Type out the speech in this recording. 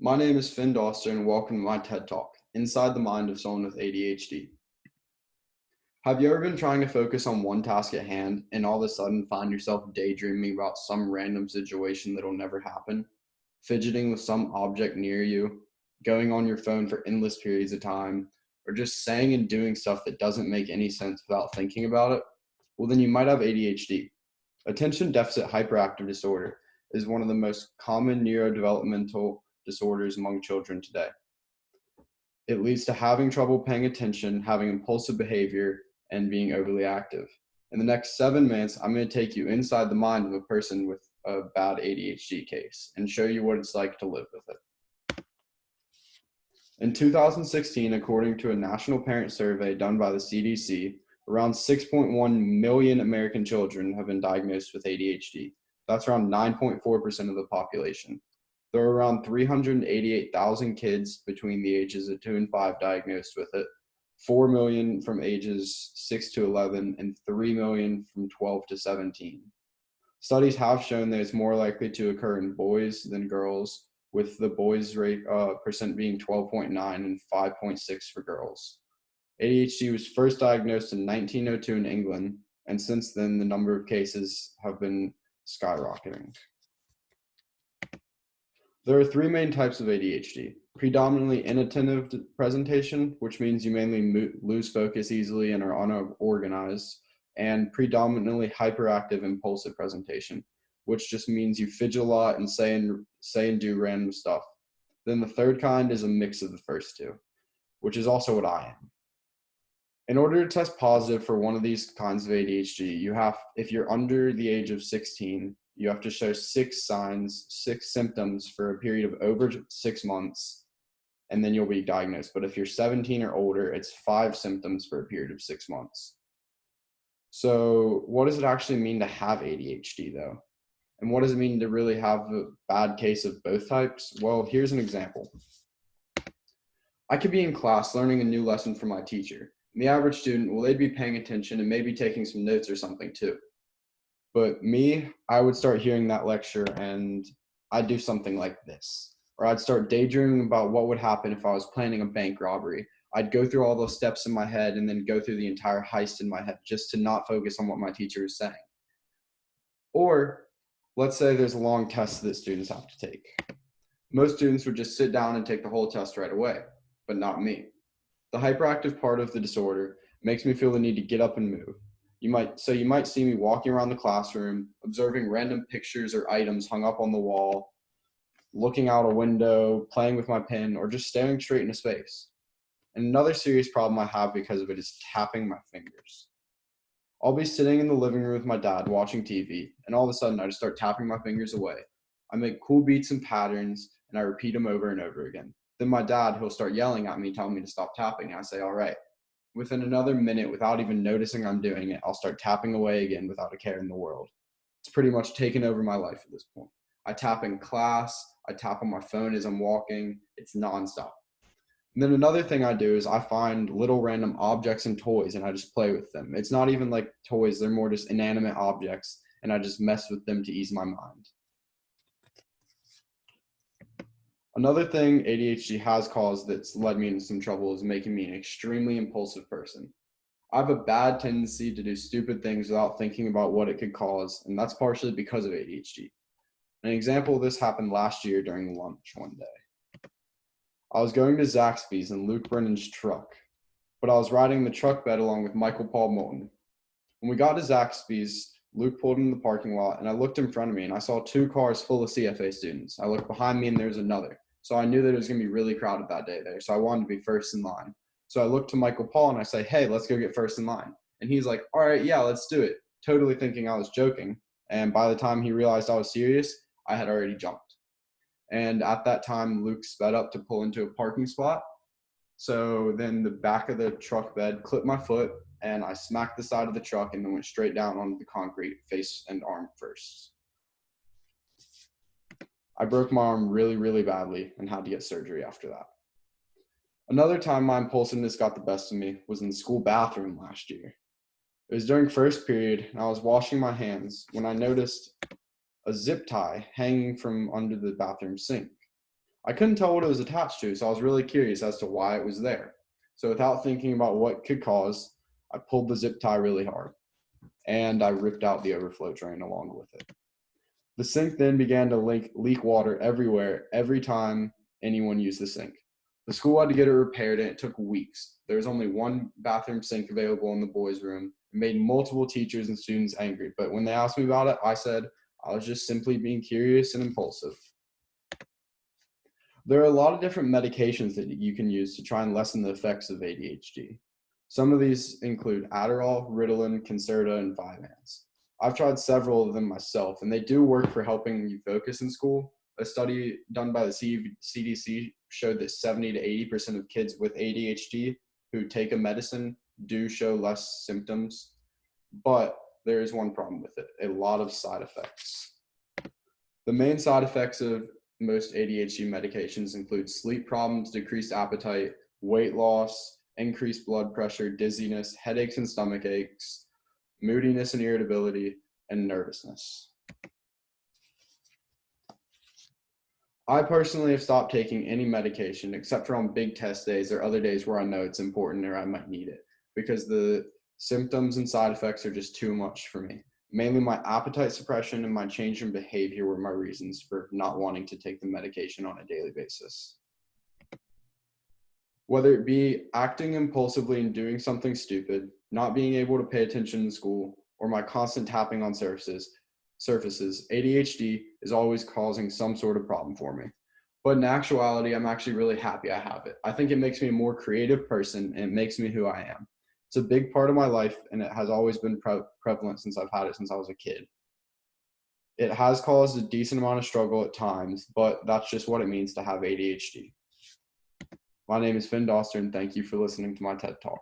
My name is Finn Doster and welcome to my TED Talk, Inside the Mind of Someone with ADHD. Have you ever been trying to focus on one task at hand and all of a sudden find yourself daydreaming about some random situation that'll never happen? Fidgeting with some object near you, going on your phone for endless periods of time, or just saying and doing stuff that doesn't make any sense without thinking about it? Well, then you might have ADHD. Attention deficit hyperactive disorder is one of the most common neurodevelopmental disorders among children today. It leads to having trouble paying attention, having impulsive behavior, and being overly active. In the next 7 minutes, I'm going to take you inside the mind of a person with a bad ADHD case and show you what it's like to live with it. In 2016, according to a national parent survey done by the CDC, around 6.1 million American children have been diagnosed with ADHD. That's around 9.4% of the population. There are around 388,000 kids between the ages of 2 and 5 diagnosed with it, 4 million from ages 6 to 11, and 3 million from 12 to 17. Studies have shown that it's more likely to occur in boys than girls, with the boys' rate percent being 12.9 and 5.6 for girls. ADHD was first diagnosed in 1902 in England, and since then the number of cases have been skyrocketing. There are 3 main types of ADHD: predominantly inattentive presentation, which means you mainly lose focus easily and are unorganized, and predominantly hyperactive impulsive presentation, which just means you fidget a lot and say and do random stuff. Then the third kind is a mix of the first two, which is also what I am. In order to test positive for one of these kinds of ADHD, if you're under the age of 16, you have to show 6 symptoms for a period of over 6 months, and then you'll be diagnosed. But if you're 17 or older, it's 5 symptoms for a period of 6 months. So what does it actually mean to have ADHD, though? And what does it mean to really have a bad case of both types? Well, here's an example. I could be in class learning a new lesson from my teacher. And the average student, well, they'd be paying attention and maybe taking some notes or something too. But me, I would start hearing that lecture and I'd do something like this. Or I'd start daydreaming about what would happen if I was planning a bank robbery. I'd go through all those steps in my head and then go through the entire heist in my head just to not focus on what my teacher is saying. Or let's say there's a long test that students have to take. Most students would just sit down and take the whole test right away, but not me. The hyperactive part of the disorder makes me feel the need to get up and move. You might see me walking around the classroom, observing random pictures or items hung up on the wall, looking out a window, playing with my pen, or just staring straight into space. And another serious problem I have because of it is tapping my fingers. I'll be sitting in the living room with my dad watching TV, and all of a sudden I just start tapping my fingers away. I make cool beats and patterns, and I repeat them over and over again. Then my dad, he'll start yelling at me, telling me to stop tapping, and I say, all right. Within another minute, without even noticing I'm doing it, I'll start tapping away again without a care in the world. It's pretty much taken over my life at this point. I tap in class, I tap on my phone as I'm walking, it's nonstop. And then another thing I do is I find little random objects and toys and I just play with them. It's not even like toys, they're more just inanimate objects, and I just mess with them to ease my mind. Another thing ADHD has caused that's led me into some trouble is making me an extremely impulsive person. I have a bad tendency to do stupid things without thinking about what it could cause, and that's partially because of ADHD. An example of this happened last year during lunch one day. I was going to Zaxby's in Luke Brennan's truck, but I was riding the truck bed along with Michael Paul Moulton. When we got to Zaxby's, Luke pulled into the parking lot, and I looked in front of me, and I saw 2 cars full of CFA students. I looked behind me, and there was another. So I knew that it was going to be really crowded that day there, so I wanted to be first in line. So I looked to Michael Paul, and I say, hey, let's go get first in line. And he's like, all right, yeah, let's do it, totally thinking I was joking. And by the time he realized I was serious, I had already jumped. And at that time, Luke sped up to pull into a parking spot. So then the back of the truck bed clipped my foot, and I smacked the side of the truck and then went straight down onto the concrete, face and arm first. I broke my arm really, really badly and had to get surgery after that. Another time my impulsiveness got the best of me was in the school bathroom last year. It was during first period, and I was washing my hands when I noticed a zip tie hanging from under the bathroom sink. I couldn't tell what it was attached to, so I was really curious as to why it was there. So without thinking about what could cause, I pulled the zip tie really hard, and I ripped out the overflow drain along with it. The sink then began to leak water everywhere every time anyone used the sink. The school had to get it repaired, and it took weeks. There was only one bathroom sink available in the boys' room. It made multiple teachers and students angry, but when they asked me about it, I said I was just simply being curious and impulsive. There are a lot of different medications that you can use to try and lessen the effects of ADHD. Some of these include Adderall, Ritalin, Concerta, and Vyvanse. I've tried several of them myself, and they do work for helping you focus in school. A study done by the CDC showed that 70 to 80% of kids with ADHD who take a medicine do show less symptoms, but there is one problem with it, a lot of side effects. The main side effects of most ADHD medications include sleep problems, decreased appetite, weight loss, increased blood pressure, dizziness, headaches and stomach aches, moodiness and irritability, and nervousness. I personally have stopped taking any medication except for on big test days or other days where I know it's important or I might need it, because the symptoms and side effects are just too much for me. Mainly my appetite suppression and my change in behavior were my reasons for not wanting to take the medication on a daily basis. Whether it be acting impulsively and doing something stupid, not being able to pay attention in school, or my constant tapping on surfaces, ADHD is always causing some sort of problem for me. But in actuality, I'm actually really happy I have it. I think it makes me a more creative person, and it makes me who I am. It's a big part of my life, and it has always been prevalent since I've had it since I was a kid. It has caused a decent amount of struggle at times, but that's just what it means to have ADHD. My name is Finn Doster, and thank you for listening to my TED Talk.